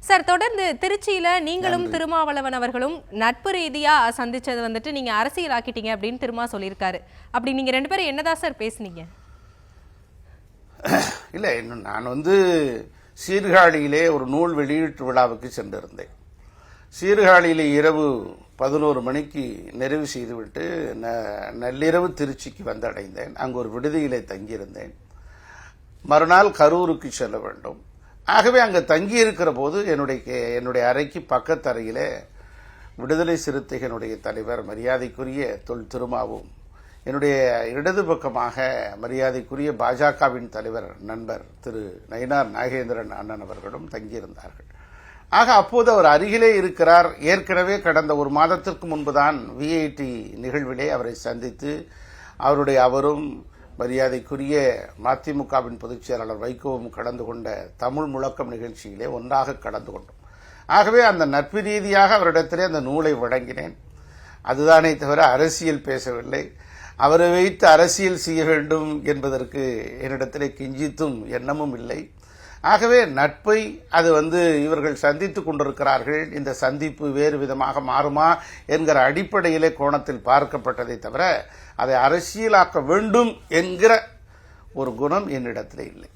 Sir, தொடர்ந்து திருச்சியில நீங்களும் திருமாவளவன் அவர்களும் நட்பு ரீதியா சந்திச்சது வந்துட்டு நீங்க அரசியலாக்கிட்டீங்க அப்படின்னு திருமா சொல்லியிருக்காரு. அப்படி நீங்க ரெண்டு பேரும் என்னதான் சார் பேசுனீங்க? இல்லை, இன்னும் நான் சீர்காழியிலே ஒரு நூல் வெளியீட்டு விழாவுக்கு சென்றிருந்தேன். சீர்காழியிலே இரவு 11 மணிக்கு நிறைவு செய்துவிட்டு நள்ளிரவு திருச்சிக்கு வந்தடைந்தேன். அங்கு ஒரு விடுதியிலே தங்கியிருந்தேன். மறுநாள் கரூருக்கு செல்ல வேண்டும். ஆகவே அங்கு தங்கியிருக்கிற போது என்னுடைய அறைக்கு பக்கத்தறையிலே விடுதலை சிறுத்தைகளுடைய தலைவர் மரியாதைக்குரிய தொல் திருமாவும், என்னுடைய இடது பக்கமாக மரியாதைக்குரிய பாஜகவின் தலைவர் நண்பர் திரு நயினார் நாகேந்திரன் அண்ணன் அவர்களும் தங்கியிருந்தார்கள். ஆக அப்போது அவர் அருகிலே இருக்கிறார். ஏற்கனவே கடந்த ஒரு மாதத்திற்கு முன்புதான் விஐடி நிகழ்விலே அவரை சந்தித்து அவரும் மரியாதைக்குரிய மதிமுகவின் பொதுச் செயலாளர் வைகோவும் கலந்து கொண்ட தமிழ் முழக்கம் நிகழ்ச்சியிலே ஒன்றாக கலந்து கொண்டோம். ஆகவே அந்த நட்பு ரீதியாக அவரிடத்திலே அந்த நூலை வழங்கினேன். அதுதானே தவிர அரசியல் பேசவில்லை. அவரை வைத்து அரசியல் செய்ய வேண்டும் என்பதற்கு என்னிடத்திலே கிஞ்சித்தும் எண்ணமும் இல்லை. ஆகவே நட்பை இவர்கள் சந்தித்துக் கொண்டிருக்கிறார்கள், இந்த சந்திப்பு வேறு விதமாக மாறுமா என்கிற அடிப்படையிலே கோணத்தில் பார்க்கப்பட்டதை தவிர அதை அரசியலாக்க வேண்டும் என்கிற ஒரு குணம் என்னிடத்திலே இல்லை.